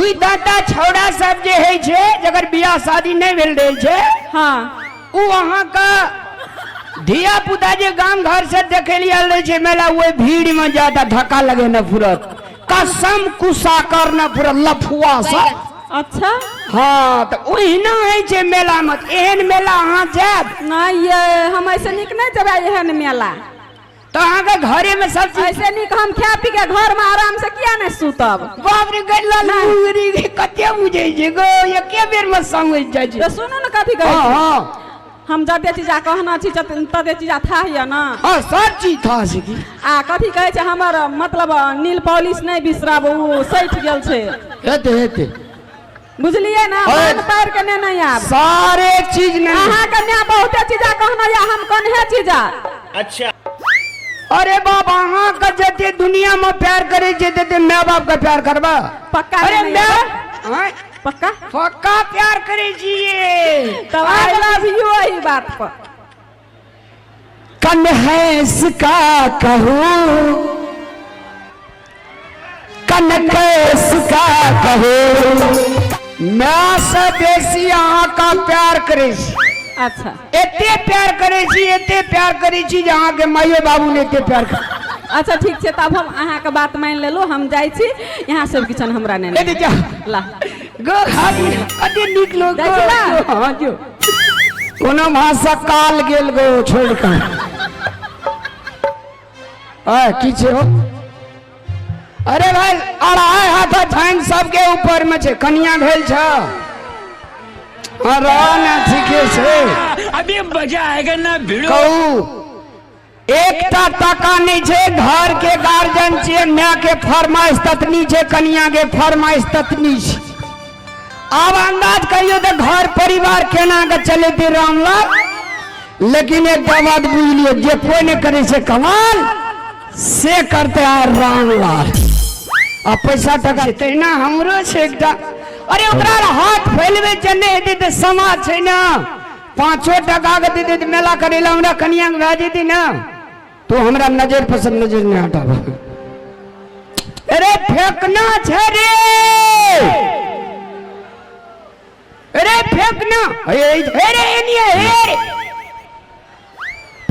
दुई दाता छौड़ा सब जे है छे जगर बियाह शादी नहीं भेल रहे छे हाँ उ वहां का धिया पुता जे गांव घर से देखे लिया रहे छे मेला वो भीड़ में ज्यादा धक्का लगे न फुरत कसम कुसा कर न फुरत लफुआ सा। अच्छा हाँ तो ओहिना है छे मेला में एहन मेला अहाँ जाब नहीं ये हम ऐसे निक नहीं जब एहन मेला तो अहाँ के घरे में सब चीज ऐसे निक हम खा पी के घर में आराम से किया नहीं सुतब। बाप रे गल्ला लूरी के कते मुझे जे गो ये के बेर में संग जाय छे तो सुनो न कथी कहै हां छी हां हम जते चीजा कहना छी तते चीजा था है ना हां सब चीज था से की आ कथी कहै छै हमर मतलब नील पॉलिश नहीं बिसराब उ सैठ गेल छै हेते हेते बुझलिए ना मन पैर के नहीं आब सारे चीज नहीं अहाँ के ने बहुते चीजा कहना या हम कन्हे चीजा। अच्छा अरे बाप अहाँ का जते दुनिया में प्यार करे छे तते माँ बाप का प्यार करबा पक्का अरे नहीं मैं हां पक्का पक्का प्यार करे छिए तो आई लव यू यही बात पर कन है इसका कहूं कन कैसका कहूं मैं से बेसी अहाँ का प्यार करे छी। अच्छा एते प्यार करे छी एते प्यार करे छी जे अहाँ के माइयो बाबू ने एते प्यार कर। अच्छा ठीक छै तब हम अहाँ के बात मान लेलो हम जाई छी यहाँ सब किचन हमरा ने ए जा ला गो हादी अते निक लोग जाइ छी ना? हां जो कोनो भाषा काल गेल गो छोड़ के आ की छे हो अरे भाई अढ़ाई हाथ झाइन सबके ऊपर में छे कन्या भेल छ अरे ना ठीके छे अभी मजा आएगा ना भिड़ो कहू एकटा टका नहीं छे घर के गार्जियन छे माँ के फरमाइश ततनी छे कन्या के फरमाइश ततनी छे अब अंदाज करियो तो घर परिवार केना के चलेते रामलाल लेकिन एक बात बुझ लियो जे कोई ने करे से कमाल से करते आ रामलाल आ पैसा टका तहिना हमरो छे एकटा अरे ओकरा हाथ फैलवे जने हेते त समाज छै ना 5 टका के दे मेला करेला हमरा कन्या के भेज दी ना तो हमरा नजर पसंद नजर नहीं हटाबा अरे फेंकना छे रे अरे फेंकना अरे एनिए हे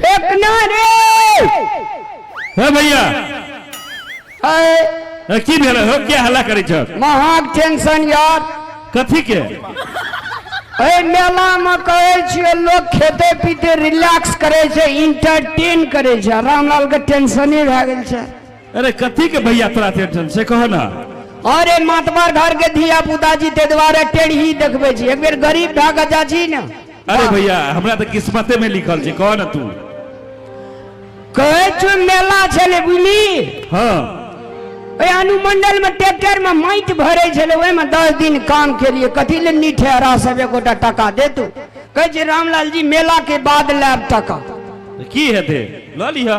फेंकना रे हे भैया ए की भेल हो क्या हल्ला करे छ महा टेंशन यार कथी के ए मेला में कहे छिए लोग खेते पीते रिलैक्स करे छे इंटरटेन करे छे रामलाल के टेंशन ही भ गेल छे। अरे कथी के भैया तोरा टेंशन से कहो ना अरे मातबर घर के धिया पुता जी ते द्वारा टेढ़ी देखबे छी एक बेर गरीब भाग जा छी ना अरे भैया हमरा तो किस्मते में लिखल छै कहो ना तू कहे छु मेला छले बुझली हां ए अनुमंडल में ट्रैक्टर में माइट भरे छले ओय में 10 दिन काम के लिए कथी ले निठेरा सब एकोटा टका दे तू कहे छी रामलाल जी मेला के बाद लेब टका की हेते ल लिहा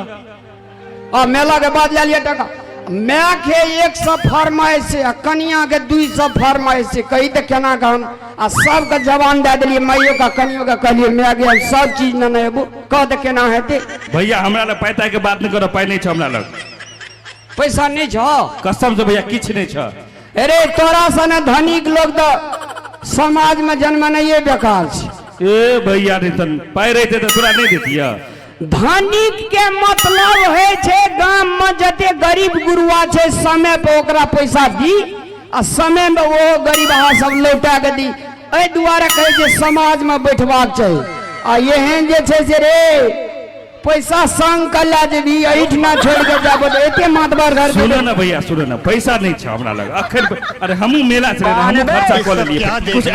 आ मेला के बाद ले लिया टका मैं के 100 फरमाइश से कन्या के 200 फरमाइश से कही तो केना का हम आ सब का जवान दे दिलिए माइयो का कन्यो का कहलिए मैं गया सब चीज न नेबो कह दे केना हेते भैया हमरा ल पैसा के बात नहीं करो पाई नहीं छ हमरा लग पैसा नहीं छ कसम से भैया किछ नहीं छ अरे तोरा सने धनिक लोग तो समाज में जन्म नहीं बेकार छ ए भैया नहीं तन पाई रहते तो तोरा नहीं देतिया धनिक के मतलब है छे गांव में जते गरीब गुरुआ छे समय पे ओकरा पैसा दी आ समय में वो गरीब आ सब लौटा के दी ए दुआरे कहे जे समाज में बैठबाक चाहिए आ एहन जे छे से रे पैसा संग कला जे भी ऐठ ना छोड़ के जाबो तो एते मातबर घर सुनो ना भैया सुनो ना पैसा नहीं छ हमरा लग अखन अरे हमू मेला चले हमू खर्चा कर लिए कुछ